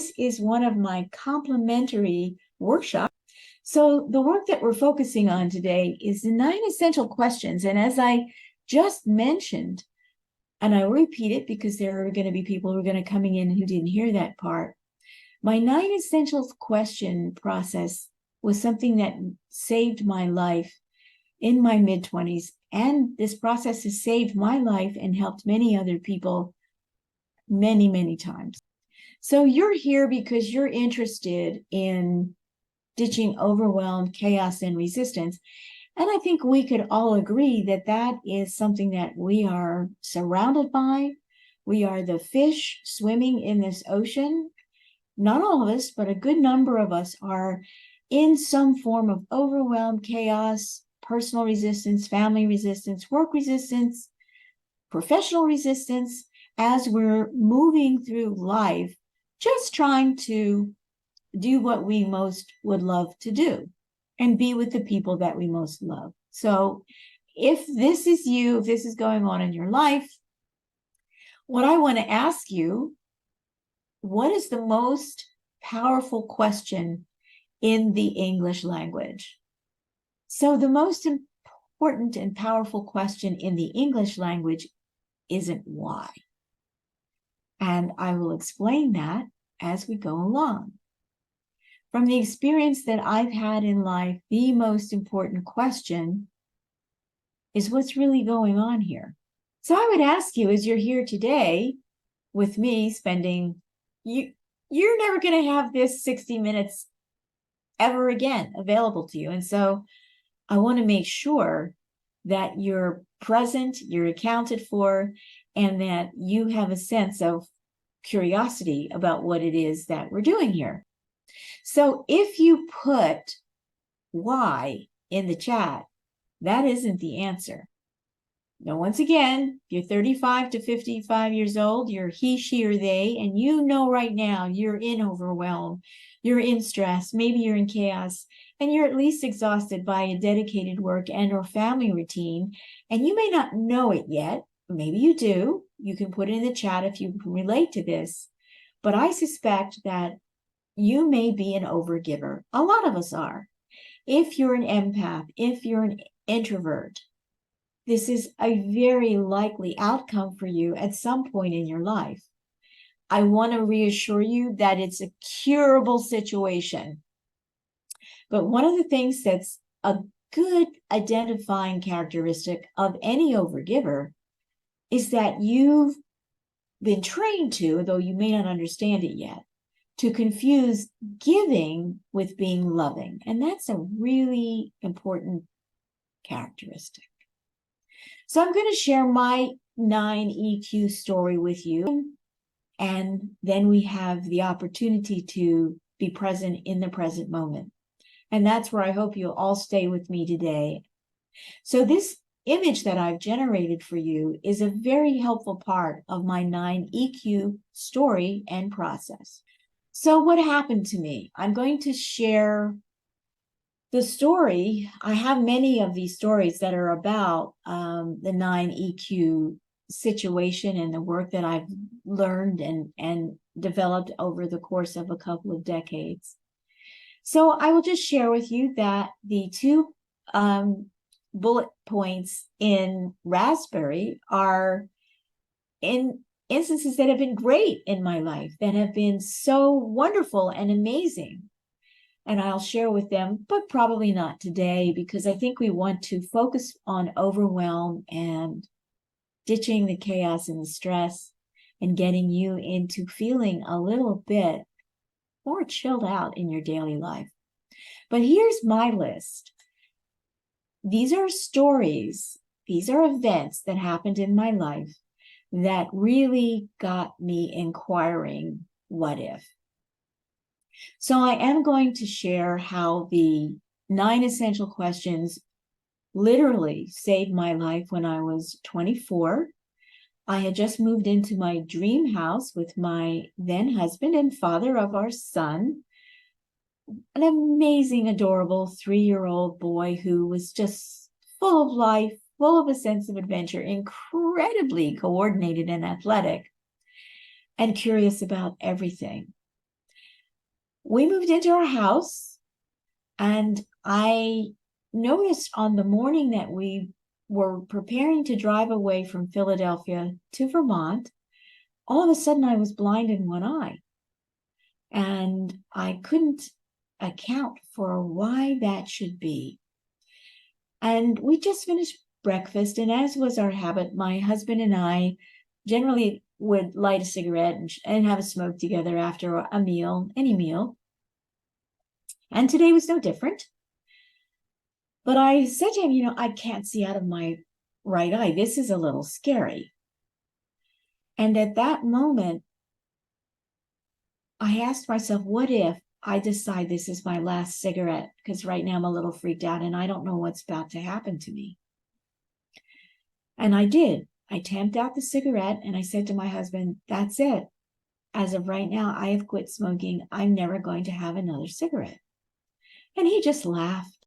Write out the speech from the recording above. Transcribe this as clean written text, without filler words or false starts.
This is one of my complimentary workshops. So the work that we're focusing on today is the 9 essential questions. And as I just mentioned, and I will repeat it because there are going to be people who are going to coming in who didn't hear that part. My 9 essentials question process was something that saved my life in my mid-20s. And this process has saved my life and helped many other people many, many times. So you're here because you're interested in ditching overwhelm, chaos, and resistance. And I think we could all agree that that is something that we are surrounded by. We are the fish swimming in this ocean. Not all of us, but a good number of us are in some form of overwhelm, chaos, personal resistance, family resistance, work resistance, professional resistance, as we're moving through life, just trying to do what we most would love to do and be with the people that we most love. So if this is you, if this is going on in your life, what I want to ask you, what is the most powerful question in the English language? So the most important and powerful question in the English language isn't why. And I will explain that as we go along. From the experience that I've had in life, the most important question is what's really going on here. So I would ask you, as you're here today with me spending, you're never going to have this 60 minutes ever again available to you. And so I want to make sure that you're present, you're accounted for, and that you have a sense of curiosity about what it is that we're doing here. So if you put why in the chat, that isn't the answer. Now, once again, you're 35 to 55 years old, you're he, she, or they, and you know right now you're in overwhelm, you're in stress, maybe you're in chaos, and you're at least exhausted by a dedicated work and or family routine, and you may not know it yet. Maybe you do. You can put it in the chat if you can relate to this. But I suspect that you may be an overgiver. A lot of us are. If you're an empath, if you're an introvert, this is a very likely outcome for you at some point in your life. I want to reassure you that it's a curable situation. But one of the things that's a good identifying characteristic of any overgiver is that you've been trained to, though you may not understand it yet, to confuse giving with being loving. And that's a really important characteristic. So I'm going to share my 9 EQ story with you. And then we have the opportunity to be present in the present moment. And that's where I hope you'll all stay with me today. So this image that I've generated for you is a very helpful part of my 9 EQ story and process. So what happened to me? I'm going to share the story. I have many of these stories that are about the 9 EQ situation and the work that I've learned and developed over the course of a couple of decades. So I will just share with you that the 2 bullet points in Raspberry are in instances that have been great in my life, that have been so wonderful and amazing. And I'll share with them, but probably not today, because I think we want to focus on overwhelm and ditching the chaos and the stress and getting you into feeling a little bit more chilled out in your daily life. But here's my list. These are stories, these are events that happened in my life that really got me inquiring, what if? So I am going to share how the 9 essential questions literally saved my life when I was 24. I had just moved into my dream house with my then husband and father of our son, an amazing, adorable 3-year-old boy who was just full of life, full of a sense of adventure, incredibly coordinated and athletic, and curious about everything. we moved into our house, and I noticed on the morning that we were preparing to drive away from Philadelphia to Vermont, all of a sudden I was blind in one eye. And I couldn't account for why that should be. And we just finished breakfast, and as was our habit, my husband and I generally would light a cigarette and have a smoke together after a meal, any meal. And today was no different. But I said to him, I can't see out of my right eye. This is a little scary. And at that moment, I asked myself, what if I decide this is my last cigarette? Because right now I'm a little freaked out and I don't know what's about to happen to me. And I did. I tamped out the cigarette and I said to my husband, that's it. As of right now, I have quit smoking. I'm never going to have another cigarette. And he just laughed.